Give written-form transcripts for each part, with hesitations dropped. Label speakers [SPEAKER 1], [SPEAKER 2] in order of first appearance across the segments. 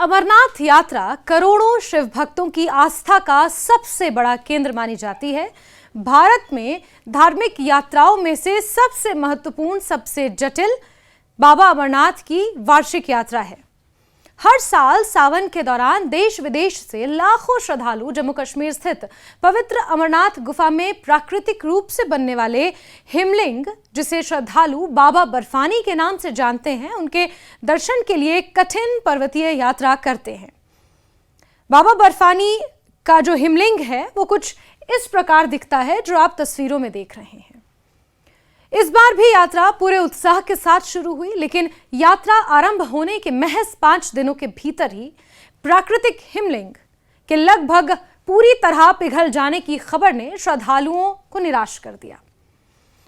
[SPEAKER 1] अमरनाथ यात्रा करोड़ों शिव भक्तों की आस्था का सबसे बड़ा केंद्र मानी जाती है। भारत में धार्मिक यात्राओं में से सबसे महत्वपूर्ण, सबसे जटिल बाबा अमरनाथ की वार्षिक यात्रा है। हर साल सावन के दौरान देश विदेश से लाखों श्रद्धालु जम्मू कश्मीर स्थित पवित्र अमरनाथ गुफा में प्राकृतिक रूप से बनने वाले हिमलिंग, जिसे श्रद्धालु बाबा बर्फानी के नाम से जानते हैं, उनके दर्शन के लिए कठिन पर्वतीय यात्रा करते हैं। बाबा बर्फानी का जो हिमलिंग है वो कुछ इस प्रकार दिखता है जो आप तस्वीरों में देख रहे हैं। इस बार भी यात्रा पूरे उत्साह के साथ शुरू हुई, लेकिन यात्रा आरंभ होने के महज 5 दिनों के भीतर ही प्राकृतिक हिमलिंग के लगभग पूरी तरह पिघल जाने की खबर ने श्रद्धालुओं को निराश कर दिया।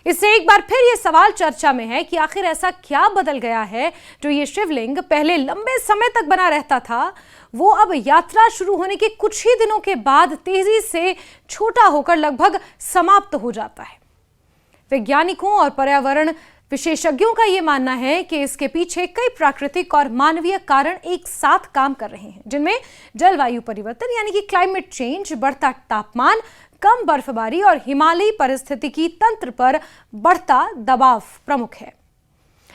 [SPEAKER 1] इससे एक बार फिर यह सवाल चर्चा में है कि आखिर ऐसा क्या बदल गया है जो ये शिवलिंग पहले लंबे समय तक बना रहता था, वो अब यात्रा शुरू होने के कुछ ही दिनों के बाद तेजी से छोटा होकर लगभग समाप्त हो जाता है। वैज्ञानिकों और पर्यावरण विशेषज्ञों का यह मानना है कि इसके पीछे कई प्राकृतिक और मानवीय कारण एक साथ काम कर रहे हैं, जिनमें जलवायु परिवर्तन यानी कि क्लाइमेट चेंज, बढ़ता तापमान, कम बर्फबारी और हिमालयी पारिस्थितिकी तंत्र पर बढ़ता दबाव प्रमुख है।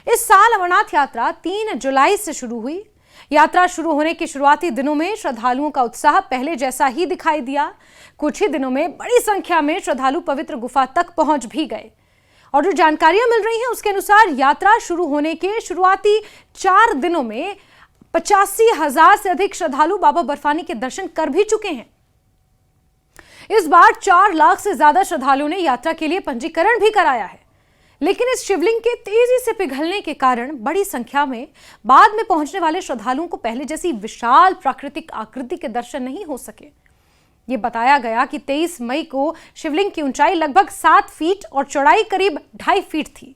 [SPEAKER 1] इस साल अमरनाथ यात्रा 3 जुलाई से शुरू हुई। यात्रा शुरू होने के शुरुआती दिनों में श्रद्धालुओं का उत्साह पहले जैसा ही दिखाई दिया। कुछ ही दिनों में बड़ी संख्या में श्रद्धालु पवित्र गुफा तक पहुंच भी गए और जो जानकारियां मिल रही हैं उसके अनुसार यात्रा शुरू होने के शुरुआती 4 दिनों में 85,000 से अधिक श्रद्धालु बाबा बर्फानी के दर्शन कर भी चुके हैं। इस बार 4 लाख से ज्यादा श्रद्धालुओं ने यात्रा के लिए पंजीकरण भी कराया है, लेकिन इस शिवलिंग के तेजी से पिघलने के कारण बड़ी संख्या में बाद में पहुंचने वाले श्रद्धालुओं को पहले जैसी विशाल प्राकृतिक आकृति के दर्शन नहीं हो सके। ये बताया गया कि 23 मई को शिवलिंग की ऊंचाई लगभग 7 फीट और चौड़ाई करीब 2.5 फीट थी।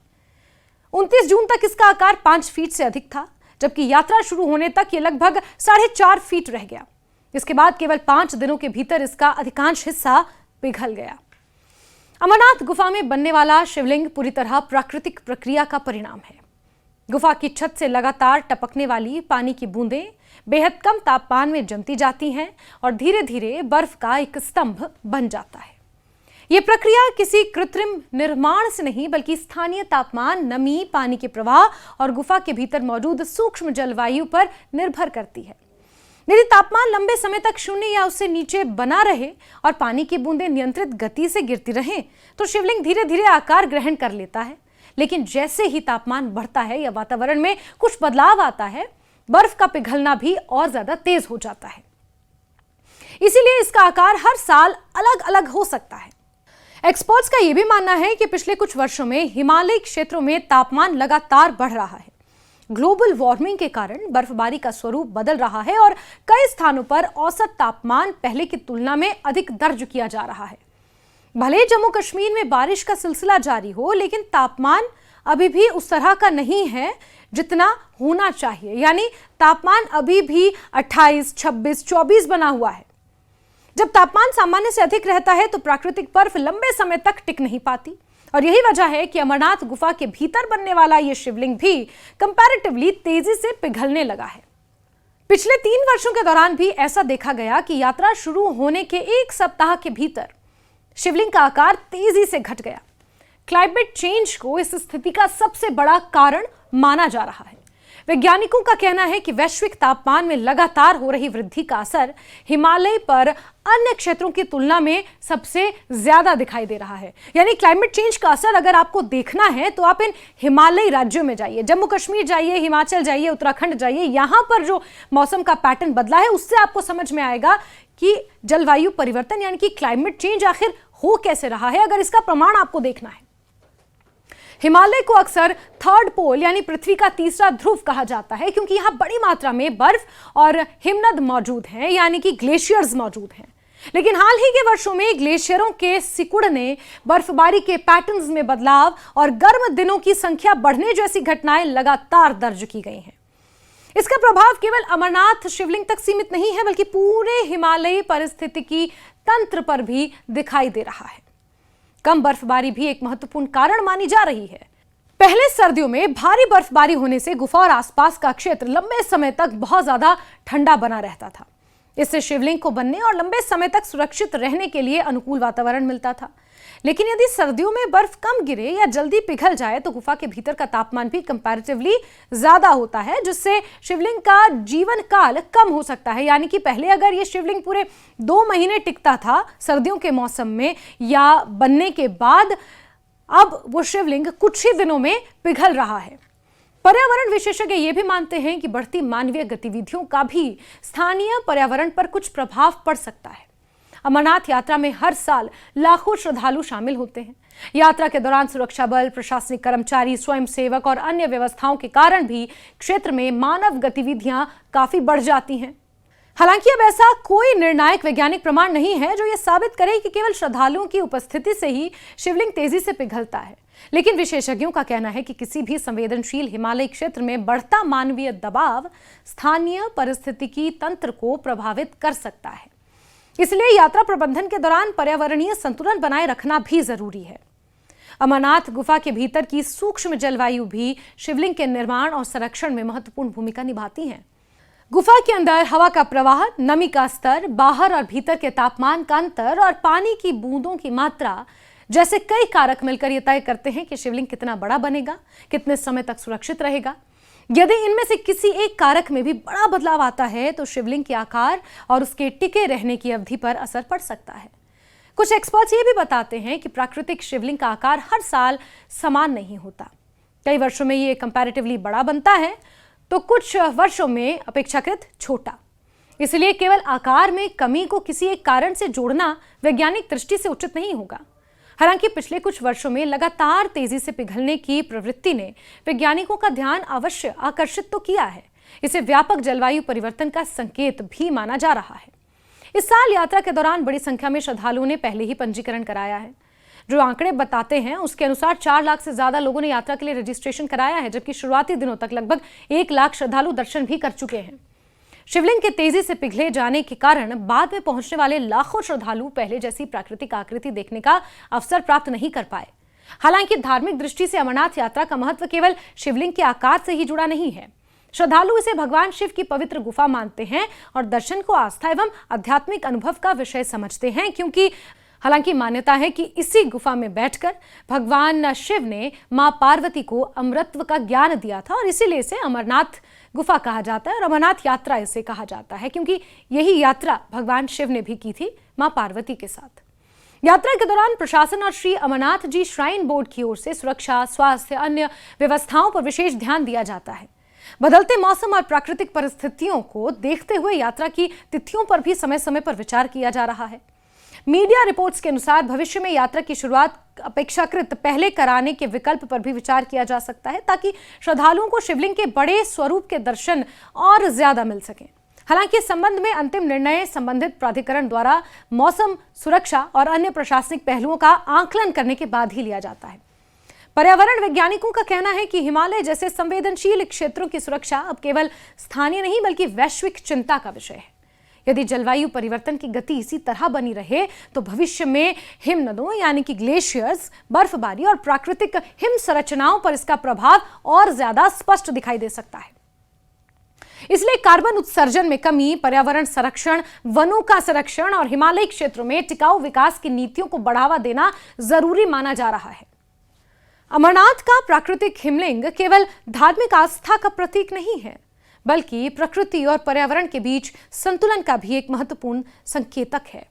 [SPEAKER 1] 29 जून तक इसका आकार 5 फीट से अधिक था, जबकि यात्रा शुरू होने तक ये लगभग 4.5 फीट रह गया। इसके बाद केवल 5 दिनों के भीतर इसका अधिकांश हिस्सा पिघल गया। अमरनाथ गुफा में बनने वाला शिवलिंग पूरी तरह प्राकृतिक प्रक्रिया का परिणाम है। गुफा की छत से लगातार टपकने वाली पानी की बूंदें बेहद कम तापमान में जमती जाती हैं और धीरे धीरे बर्फ का एक स्तंभ बन जाता है। यह प्रक्रिया किसी कृत्रिम निर्माण से नहीं बल्कि स्थानीय तापमान, नमी, पानी के प्रवाह और गुफा के भीतर मौजूद सूक्ष्म जलवायु पर निर्भर करती है। यदि तापमान लंबे समय तक 0 या उससे नीचे बना रहे और पानी की बूंदें नियंत्रित गति से गिरती रहें तो शिवलिंग धीरे धीरे आकार ग्रहण कर लेता है। लेकिन जैसे ही तापमान बढ़ता है या वातावरण में कुछ बदलाव आता है, बर्फ का पिघलना भी और ज्यादा तेज हो जाता है। इसीलिए इसका आकार हर साल अलग अलग हो सकता है। एक्सपर्ट्स का यह भी मानना है कि पिछले कुछ वर्षों में हिमालयी क्षेत्रों में तापमान लगातार बढ़ रहा है। ग्लोबल वार्मिंग के कारण बर्फबारी का स्वरूप बदल रहा है और कई स्थानों पर औसत तापमान पहले की तुलना में अधिक दर्ज किया जा रहा है। भले जम्मू कश्मीर में बारिश का सिलसिला जारी हो, लेकिन तापमान अभी भी उस तरह का नहीं है जितना होना चाहिए। यानी तापमान अभी भी 28, 26, 24 बना हुआ है। जब तापमान सामान्य से अधिक रहता है तो प्राकृतिक बर्फ लंबे समय तक टिक नहीं पाती और यही वजह है कि अमरनाथ गुफा के भीतर बनने वाला यह शिवलिंग भी कंपैरेटिवली तेजी से पिघलने लगा है। पिछले 3 वर्षों के दौरान भी ऐसा देखा गया कि यात्रा शुरू होने के 1 सप्ताह के भीतर शिवलिंग का आकार तेजी से घट गया। क्लाइमेट चेंज को इस स्थिति का सबसे बड़ा कारण माना जा रहा है। वैज्ञानिकों का कहना है कि वैश्विक तापमान में लगातार हो रही वृद्धि का असर हिमालय पर अन्य क्षेत्रों की तुलना में सबसे ज्यादा दिखाई दे रहा है। यानी क्लाइमेट चेंज का असर अगर आपको देखना है तो आप इन हिमालयी राज्यों में जाइए, जम्मू कश्मीर जाइए, हिमाचल जाइए, उत्तराखंड जाइए। यहां पर जो मौसम का पैटर्न बदला है उससे आपको समझ में आएगा कि जलवायु परिवर्तन यानी कि क्लाइमेट चेंज आखिर हो कैसे रहा है, अगर इसका प्रमाण आपको देखना है। हिमालय को अक्सर 3rd पोल यानी पृथ्वी का तीसरा ध्रुव कहा जाता है, क्योंकि यहां बड़ी मात्रा में बर्फ और हिमनद मौजूद हैं, यानी कि ग्लेशियर्स मौजूद हैं। लेकिन हाल ही के वर्षों में ग्लेशियरों के सिकुड़ने, बर्फबारी के पैटर्न्स में बदलाव और गर्म दिनों की संख्या बढ़ने जैसी घटनाएं लगातार दर्ज की गई हैं। इसका प्रभाव केवल अमरनाथ शिवलिंग तक सीमित नहीं है, बल्कि पूरे हिमालयी पारिस्थितिकी तंत्र पर भी दिखाई दे रहा है। कम बर्फबारी भी एक महत्वपूर्ण कारण मानी जा रही है। पहले सर्दियों में भारी बर्फबारी होने से गुफा और आसपास का क्षेत्र लंबे समय तक बहुत ज्यादा ठंडा बना रहता था। इससे शिवलिंग को बनने और लंबे समय तक सुरक्षित रहने के लिए अनुकूल वातावरण मिलता था। लेकिन यदि सर्दियों में बर्फ कम गिरे या जल्दी पिघल जाए तो गुफा के भीतर का तापमान भी कंपैरेटिवली ज्यादा होता है, जिससे शिवलिंग का जीवन काल कम हो सकता है। यानी कि पहले अगर ये शिवलिंग पूरे 2 महीने टिकता था सर्दियों के मौसम में या बनने के बाद, अब वो शिवलिंग कुछ ही दिनों में पिघल रहा है। पर्यावरण विशेषज्ञ ये भी मानते हैं कि बढ़ती मानवीय गतिविधियों का भी स्थानीय पर्यावरण पर कुछ प्रभाव पड़ सकता है। अमरनाथ यात्रा में हर साल लाखों श्रद्धालु शामिल होते हैं। यात्रा के दौरान सुरक्षा बल, प्रशासनिक कर्मचारी, स्वयंसेवक और अन्य व्यवस्थाओं के कारण भी क्षेत्र में मानव गतिविधियां काफी बढ़ जाती हैं। हालांकि अब ऐसा कोई निर्णायक वैज्ञानिक प्रमाण नहीं है जो यह साबित करे कि केवल श्रद्धालुओं की उपस्थिति से ही शिवलिंग तेजी से पिघलता है। लेकिन विशेषज्ञों का कहना है कि किसी भी संवेदनशील हिमालयी क्षेत्र में बढ़ता मानवीय दबाव स्थानीय पारिस्थितिकी तंत्र को प्रभावित कर सकता है। इसलिए यात्रा प्रबंधन के दौरान पर्यावरणीय संतुलन बनाए रखना भी जरूरी है। अमरनाथ गुफा के भीतर की सूक्ष्म जलवायु भी शिवलिंग के निर्माण और संरक्षण में महत्वपूर्ण भूमिका निभाती है। गुफा के अंदर हवा का प्रवाह, नमी का स्तर, बाहर और भीतर के तापमान का अंतर और पानी की बूंदों की मात्रा जैसे कई कारक मिलकर यह तय करते हैं कि शिवलिंग कितना बड़ा बनेगा, कितने समय तक सुरक्षित रहेगा। यदि इनमें से किसी एक कारक में भी बड़ा बदलाव आता है तो शिवलिंग के आकार और उसके टिके रहने की अवधि पर असर पड़ सकता है। कुछ एक्सपर्ट्स ये भी बताते हैं कि प्राकृतिक शिवलिंग का आकार हर साल समान नहीं होता। कई वर्षों में ये कंपैरेटिवली बड़ा बनता है तो कुछ वर्षों में अपेक्षाकृत छोटा। इसलिए केवल आकार में कमी को किसी एक कारण से जोड़ना वैज्ञानिक दृष्टि से उचित नहीं होगा। हालांकि पिछले कुछ वर्षों में लगातार तेजी से पिघलने की प्रवृत्ति ने वैज्ञानिकों का ध्यान अवश्य आकर्षित तो किया है। इसे व्यापक जलवायु परिवर्तन का संकेत भी माना जा रहा है। इस साल यात्रा के दौरान बड़ी संख्या में श्रद्धालुओं ने पहले ही पंजीकरण कराया है। जो आंकड़े बताते हैं उसके अनुसार 4 लाख से ज्यादा लोगों ने यात्रा के लिए रजिस्ट्रेशन कराया है, जबकि शुरुआती दिनों तक लगभग 1 लाख श्रद्धालु दर्शन भी कर चुके हैं। शिवलिंग के तेजी से पिघले जाने के कारण बाद में पहुंचने वाले लाखों श्रद्धालु पहले जैसी प्राकृतिक आकृति देखने का अवसर प्राप्त नहीं कर पाए। हालांकि धार्मिक दृष्टि से अमरनाथ यात्रा का महत्व केवल शिवलिंग के आकार से ही जुड़ा नहीं है। श्रद्धालु इसे भगवान शिव की पवित्र गुफा मानते हैं और दर्शन को आस्था एवं आध्यात्मिक अनुभव का विषय समझते हैं, क्योंकि हालांकि मान्यता है कि इसी गुफा में बैठकर भगवान शिव ने मां पार्वती को अमृतत्व का ज्ञान दिया था और इसीलिए इसे अमरनाथ गुफा कहा जाता है और अमरनाथ यात्रा इसे कहा जाता है, क्योंकि यही यात्रा भगवान शिव ने भी की थी मां पार्वती के साथ। यात्रा के दौरान प्रशासन और श्री अमरनाथ जी श्राइन बोर्ड की ओर से सुरक्षा, स्वास्थ्य, अन्य व्यवस्थाओं पर विशेष ध्यान दिया जाता है। बदलते मौसम और प्राकृतिक परिस्थितियों को देखते हुए यात्रा की तिथियों पर भी समय समय पर विचार किया जा रहा है। मीडिया रिपोर्ट्स के अनुसार भविष्य में यात्रा की शुरुआत अपेक्षाकृत पहले कराने के विकल्प पर भी विचार किया जा सकता है, ताकि श्रद्धालुओं को शिवलिंग के बड़े स्वरूप के दर्शन और ज्यादा मिल सकें। हालांकि इस संबंध में अंतिम निर्णय संबंधित प्राधिकरण द्वारा मौसम, सुरक्षा और अन्य प्रशासनिक पहलुओं का आकलन करने के बाद ही लिया जाता है। पर्यावरण वैज्ञानिकों का कहना है कि हिमालय जैसे संवेदनशील क्षेत्रों की सुरक्षा अब केवल स्थानीय नहीं बल्कि वैश्विक चिंता का विषय है। यदि जलवायु परिवर्तन की गति इसी तरह बनी रहे तो भविष्य में हिमनदों यानी कि ग्लेशियर्स, बर्फबारी और प्राकृतिक हिम संरचनाओं पर इसका प्रभाव और ज्यादा स्पष्ट दिखाई दे सकता है। इसलिए कार्बन उत्सर्जन में कमी, पर्यावरण संरक्षण, वनों का संरक्षण और हिमालयी क्षेत्रों में टिकाऊ विकास की नीतियों को बढ़ावा देना जरूरी माना जा रहा है। अमरनाथ का प्राकृतिक हिमलिंग केवल धार्मिक आस्था का प्रतीक नहीं है, बल्कि प्रकृति और पर्यावरण के बीच संतुलन का भी एक महत्वपूर्ण संकेतक है।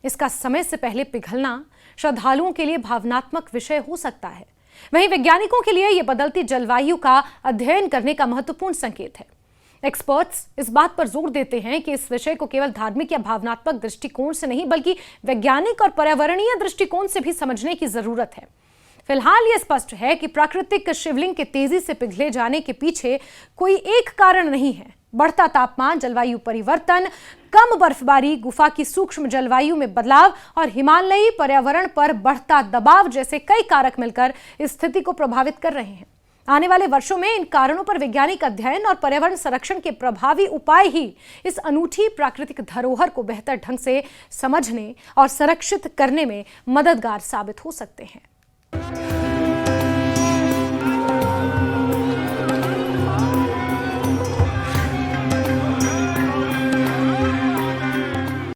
[SPEAKER 1] इसका समय से पहले पिघलना श्रद्धालुओं के लिए भावनात्मक विषय हो सकता है, वहीं वैज्ञानिकों के लिए यह बदलती जलवायु का अध्ययन करने का महत्वपूर्ण संकेत है। एक्सपर्ट्स इस बात पर जोर देते हैं कि इस विषय को केवल धार्मिक या भावनात्मक दृष्टिकोण से नहीं बल्कि वैज्ञानिक और पर्यावरणीय दृष्टिकोण से भी समझने की जरूरत है। फिलहाल यह स्पष्ट है कि प्राकृतिक शिवलिंग के तेजी से पिघले जाने के पीछे कोई एक कारण नहीं है। बढ़ता तापमान, जलवायु परिवर्तन, कम बर्फबारी, गुफा की सूक्ष्म जलवायु में बदलाव और हिमालयी पर्यावरण पर बढ़ता दबाव जैसे कई कारक मिलकर इस स्थिति को प्रभावित कर रहे हैं। आने वाले वर्षों में इन कारणों पर वैज्ञानिक अध्ययन और पर्यावरण संरक्षण के प्रभावी उपाय ही इस अनूठी प्राकृतिक धरोहर को बेहतर ढंग से समझने और संरक्षित करने में मददगार साबित हो सकते हैं।